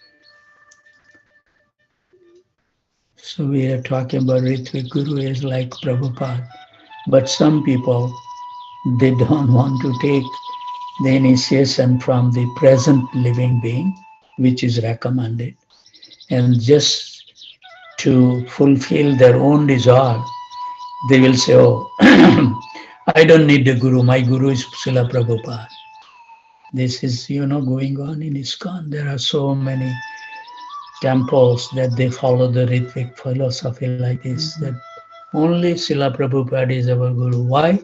So we are talking about Ritvik Guru is like Prabhupada. But some people, they don't want to take the initiation from the present living being, which is recommended. And just to fulfill their own desire, they will say, oh, I don't need the Guru, my Guru is Srila Prabhupada. This is, going on in ISKCON. There are so many temples that they follow the Ritvik philosophy like this, that only Srila Prabhupada is our Guru. Why?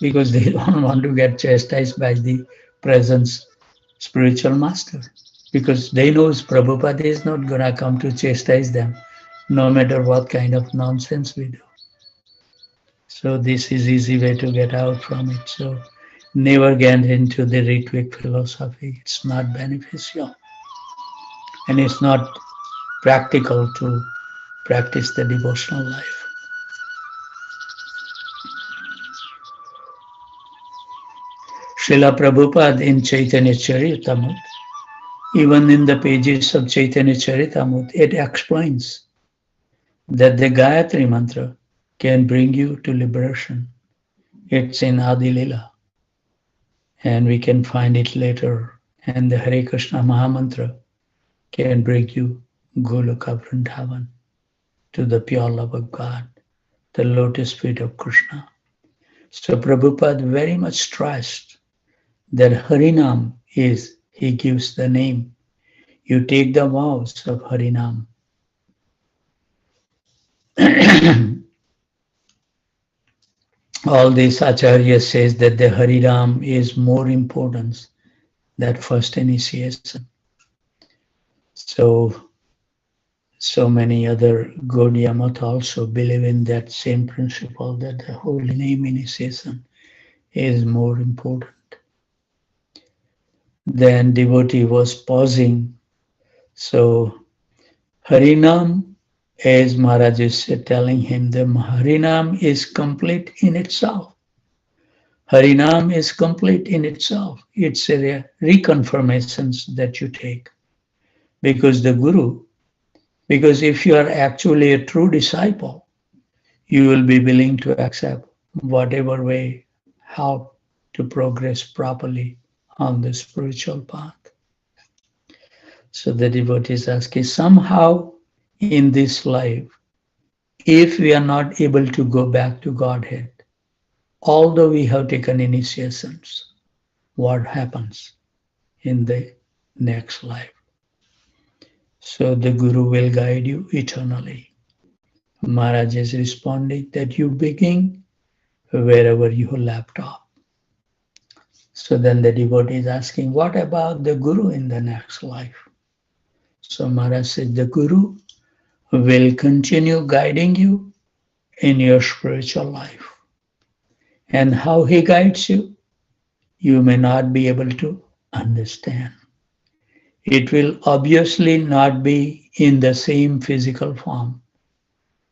Because they don't want to get chastised by the present spiritual master. Because they know Prabhupada is not going to come to chastise them, no matter what kind of nonsense we do. So this is easy way to get out from it. So never get into the Ritvik philosophy. It's not beneficial. And it's not practical to practice the devotional life. Srila Prabhupada in Chaitanya Charitamrita, even in the pages of Chaitanya Charitamrita, it explains that the Gayatri Mantra can bring you to liberation. It's in Adi Lila, and we can find it later. And the Hare Krishna Mahamantra can bring you Goloka Vrindavan, to the pure love of God, the lotus feet of Krishna. So Prabhupada very much stressed that Harinam is, he gives the name. You take the vows of Harinam. All these Acharya says that the Harinam is more important than first initiation. So many other Gaudiya Math also believe in that same principle, that the holy name initiation is more important. Then devotee was pausing. So Harinam, as Maharaj is telling him, the Harinam is complete in itself. Harinam is complete in itself. It's a reconfirmations that you take. Because the Guru, because if you are actually a true disciple, you will be willing to accept whatever way, how to progress properly on the spiritual path. So the devotees ask, somehow in this life, if we are not able to go back to Godhead, although we have taken initiations, what happens in the next life? So the Guru will guide you eternally. Maharaj is responding that you begin wherever you left off. So then the devotee is asking, what about the Guru in the next life? So Maharaj says, the Guru will continue guiding you in your spiritual life. And how he guides you, you may not be able to understand. It will obviously not be in the same physical form,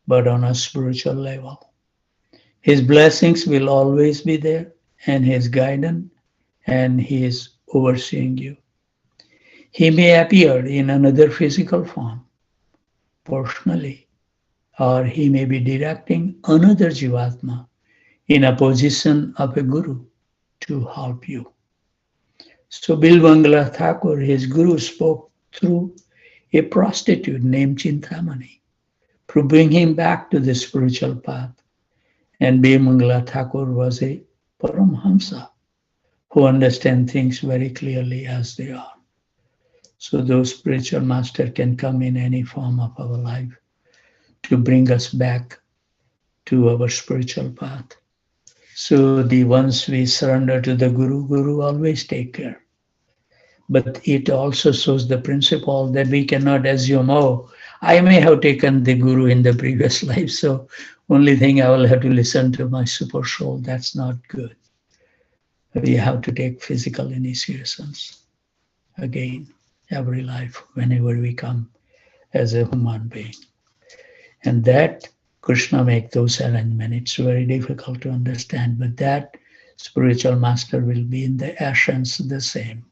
but on a spiritual level. His blessings will always be there, and his guidance, and he is overseeing you. He may appear in another physical form, personally, or he may be directing another Jivatma in a position of a Guru to help you. So Bilvangala Thakur, his Guru, spoke through a prostitute named Chintamani to bring him back to the spiritual path. And Bilvangala Thakur was a Paramhamsa who understands things very clearly as they are. So those spiritual masters can come in any form of our life to bring us back to our spiritual path. So the once we surrender to the Guru, Guru always take care. But it also shows the principle that we cannot assume, oh, I may have taken the Guru in the previous life, so only thing I will have to listen to my super soul. That's not good. We have to take physical initiations again, every life, whenever we come as a human being. And that Krishna make those arrangements. It's very difficult to understand, but that spiritual master will be in the essence the same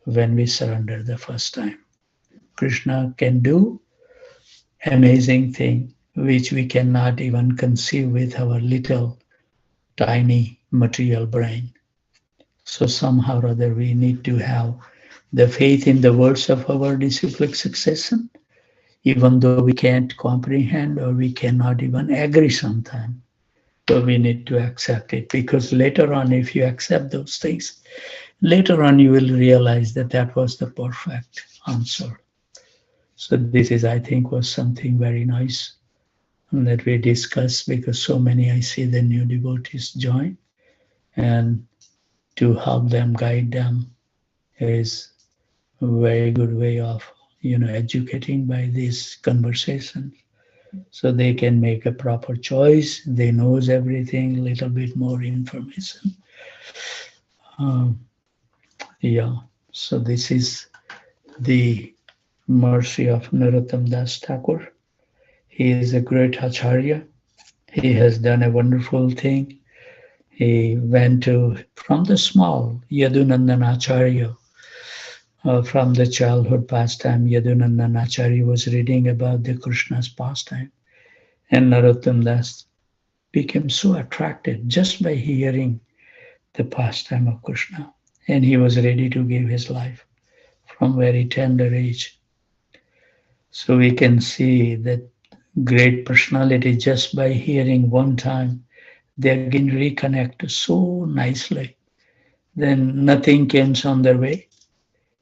when we surrender the first time. Krishna can do amazing thing which we cannot even conceive with our little tiny material brain. So somehow or other we need to have the faith in the words of our disciplic succession, even though we can't comprehend or we cannot even agree sometimes. So we need to accept it, because later on, if you accept those things, later on you will realize that that was the perfect answer. So this is, I think, was something very nice that we discussed, because so many I see the new devotees join, and to help them, guide them is a very good way of educating by this conversation, so they can make a proper choice. They knows everything, little bit more information. Um, yeah. So this is the mercy of Narottam Das Thakur. He is a great acharya. He has done a wonderful thing. He went to from the small Yadunandan Acharya. From the childhood pastime, Yadunandan Acharya was reading about the Krishna's pastime, and Narottam Das became so attracted just by hearing the pastime of Krishna, and he was ready to give his life from very tender age. So we can see that great personality, just by hearing one time, they again reconnect so nicely. Then nothing came on their way.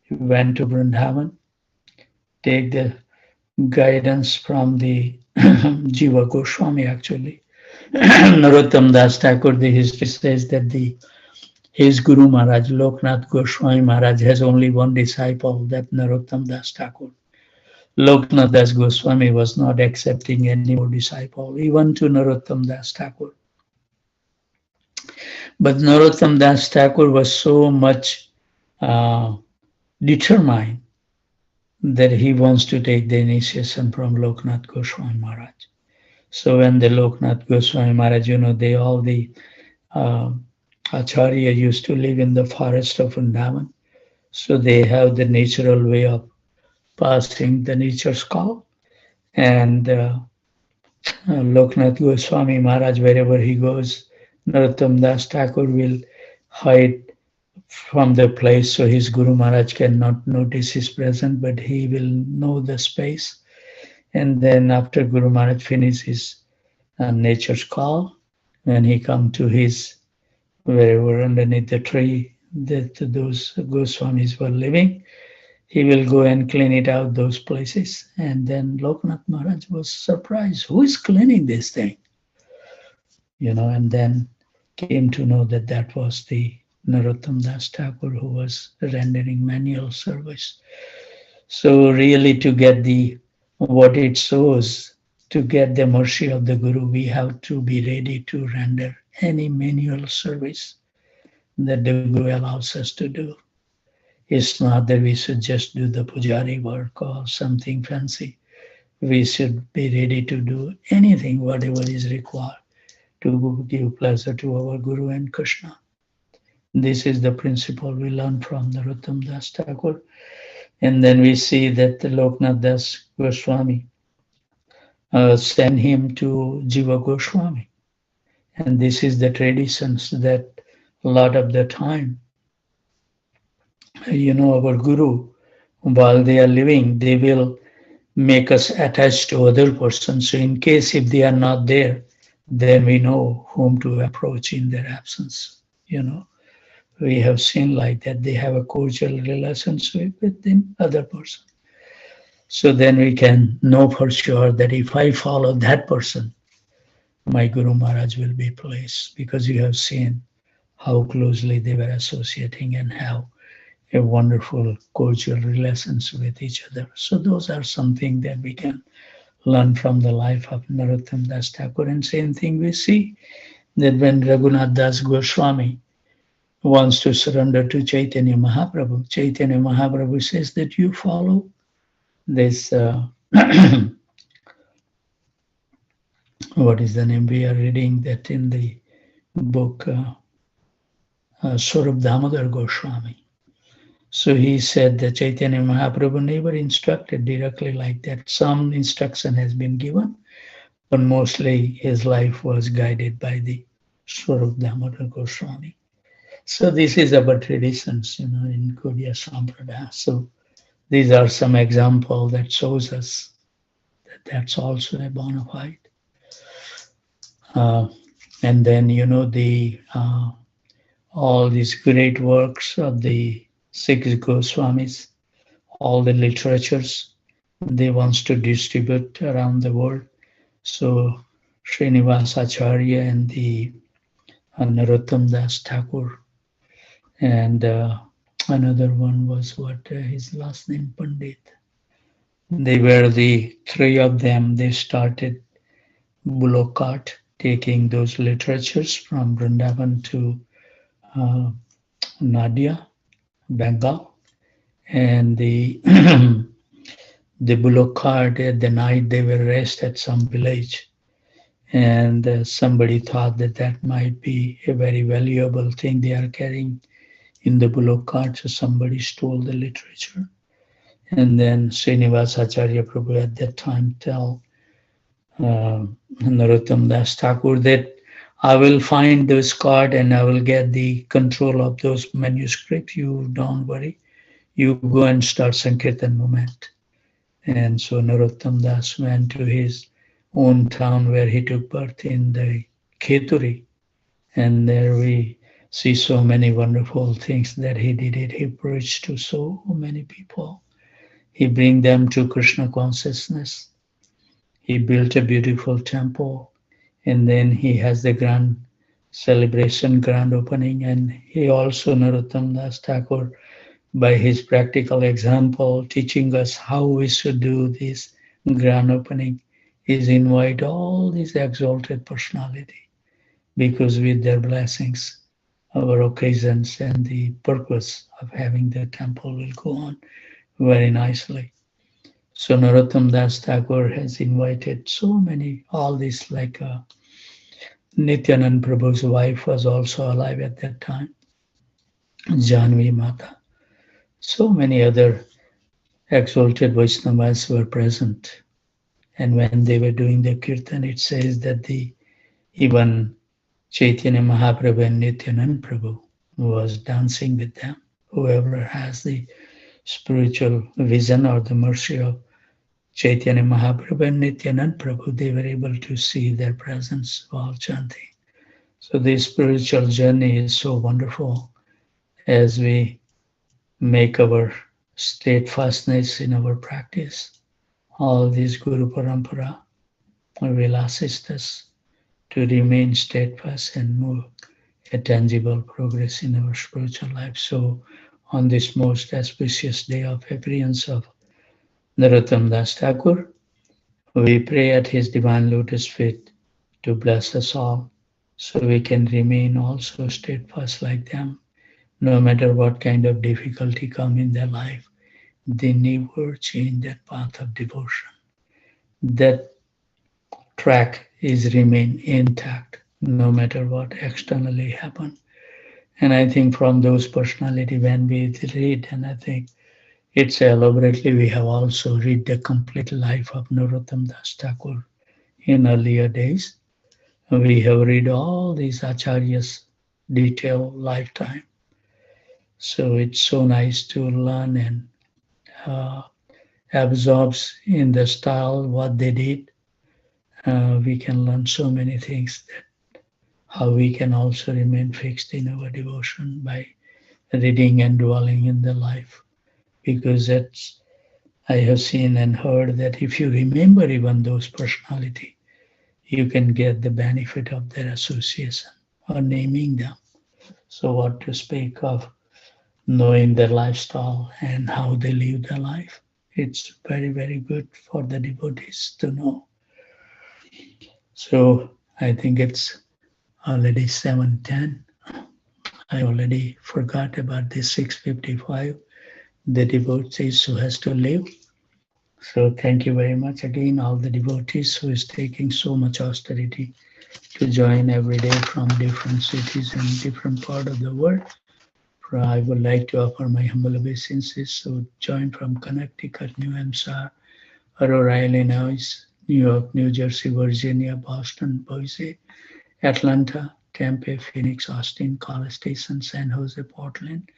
He went to Vrindavan, take the guidance from the Jiva Goswami actually. Narottam Das Thakur, the history says that his Guru Maharaj, Loknath Goswami Maharaj, has only one disciple, that Narottam Das Thakur. Loknath Das Goswami was not accepting any more disciple, even to Narottam Das Thakur. But Narottam Das Thakur was so much determined that he wants to take the initiation from Loknath Goswami Maharaj. So when the Loknath Goswami Maharaj, the Acharya used to live in the forest of Vrindavan. So they have the natural way of passing the nature's call. And Loknath Goswami Maharaj, wherever he goes, Narottam Das Thakur will hide from the place, so his Guru Maharaj cannot notice his presence, but he will know the space. And then after Guru Maharaj finishes his nature's call, when he come to his wherever underneath the tree that those Goswamis were living, he will go and clean it out, those places. And then Loknath Maharaj was surprised, who is cleaning this thing? And then came to know that that was the Narottam Das Thakur, who was rendering manual service. So really, to get what it shows, to get the mercy of the Guru, we have to be ready to render any manual service that the Guru allows us to do. It's not that we should just do the pujari work or something fancy. We should be ready to do anything, whatever is required to give pleasure to our Guru and Krishna. This is the principle we learn from Narottam Das Thakur. And then we see that the Loknath Das Goswami sent him to Jiva Goswami. And this is the traditions that a lot of the time, our Guru, while they are living, they will make us attached to other persons. So in case if they are not there, then we know whom to approach in their absence. We have seen like that. They have a cordial relationship with the other person. So then we can know for sure that if I follow that person, my Guru Maharaj will be pleased, because you have seen how closely they were associating and how a wonderful cordial relations with each other. So those are something that we can learn from the life of Narottam Das Thakur. And same thing we see that when Raghunath Das Goswami wants to surrender to Chaitanya Mahaprabhu. Chaitanya Mahaprabhu says that you follow this, what is the name? We are reading that in the book Swarup Damodar Goswami. So he said that Chaitanya Mahaprabhu never instructed directly like that. Some instruction has been given, but mostly his life was guided by the Swarup Damodar Goswami. So this is our traditions, in Gaudiya Sampradaya. So these are some example that shows us that that's also a bona fide. And then, the all these great works of the six Goswamis, all the literatures they wants to distribute around the world. So Srinivas Acharya and the Narottam Das Thakur, and another one was what his last name, Pandit. They were the three of them. They started bullock cart, taking those literatures from Vrindavan to uh, Nadia, Bengal, and the the bullock cart at the night they were rest at some village, and somebody thought that that might be a very valuable thing they are carrying in the bullock cart, so somebody stole the literature. And then Srinivas Acharya Prabhu at that time tell Narottam Das Thakur that I will find those card and I will get the control of those manuscripts. You don't worry. You go and start Sankirtan movement. And so Narottam Das went to his own town where he took birth in the Kheturi. And there we see so many wonderful things that he did it. He preached to so many people. He bring them to Krishna consciousness. He built a beautiful temple, and then he has the grand celebration, grand opening, and he also, Narottam Das Thakur, by his practical example, teaching us how we should do this grand opening, is invite all these exalted personality, because with their blessings, our occasions and the purpose of having the temple will go on very nicely. So Narottam Das Thakur has invited so many, all these like Nityanand Prabhu's wife was also alive at that time, Janvi Mata. So many other exalted Vaishnavas were present. And when they were doing the kirtan, it says that even Chaitanya Mahaprabhu and Nityanand Prabhu was dancing with them. Whoever has the spiritual vision or the mercy of Chaitanya Mahaprabhu and Nityanand Prabhu, they were able to see their presence while chanting. So this spiritual journey is so wonderful as we make our steadfastness in our practice. All these Guru Parampara will assist us to remain steadfast and move a tangible progress in our spiritual life. So on this most auspicious day of appearance of Narottam Das Thakur, we pray at his divine lotus feet to bless us all so we can remain also steadfast like them. No matter what kind of difficulty come in their life, they never change that path of devotion. That track is remain intact no matter what externally happen. And I think from those personality when we read, and I think it's elaborately, we have also read the complete life of Narottam Das Thakur in earlier days. We have read all these acharyas' detailed lifetime. So it's so nice to learn and absorbs in the style what they did. We can learn so many things that how we can also remain fixed in our devotion by reading and dwelling in the life. Because that's, I have seen and heard that if you remember even those personality, you can get the benefit of their association or naming them. So what to speak of knowing their lifestyle and how they live their life. It's very, very good for the devotees to know. So I think it's already 7:10. I already forgot about this 6:55, the devotees who has to leave. So thank you very much again, all the devotees who is taking so much austerity to join every day from different cities and different part of the world. I would like to offer my humble obeisances. So join from Connecticut, New Hampshire, Aurora, Illinois, New York, New Jersey, Virginia, Boston, Boise, Atlanta, Tampa, Phoenix, Austin, College Station, San Jose, Portland,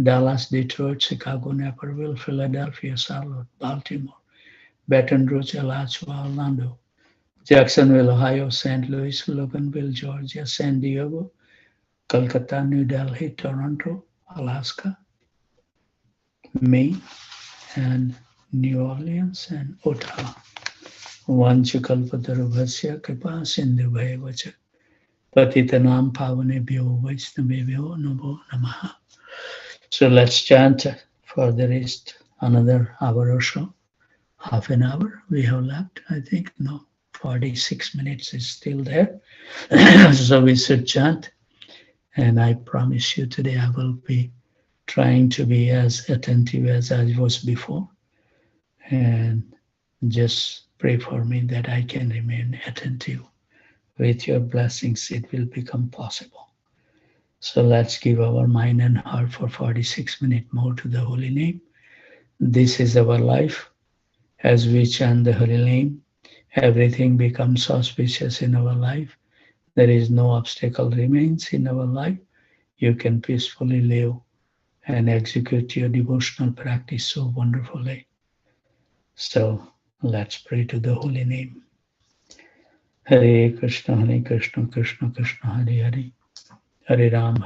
Dallas, Detroit, Chicago, Naperville, Philadelphia, Charlotte, Baltimore, Baton Rouge, Alachua, Orlando, Jacksonville, Ohio, St. Louis, Loganville, Georgia, San Diego, Calcutta, New Delhi, Toronto, Alaska, Maine, and New Orleans and Ottawa. Vanchukalpatarubhasya kripa sindhubhaya च पतितनां पावनेभ्यो वैष्णवेभ्यो नमो नमः. So let's chant for the rest another hour or so. Half an hour we have left, I think. No, 46 minutes is still there. So we should chant. And I promise you today I will be trying to be as attentive as I was before. And just pray for me that I can remain attentive. With your blessings, it will become possible. So let's give our mind and heart for 46 minutes more to the holy name. This is our life. As we chant the holy name, everything becomes auspicious in our life. There is no obstacle remains in our life. You can peacefully live and execute your devotional practice so wonderfully. So let's pray to the holy name. Hare Krishna, Krishna Krishna, Hare Hare, Hare Ram,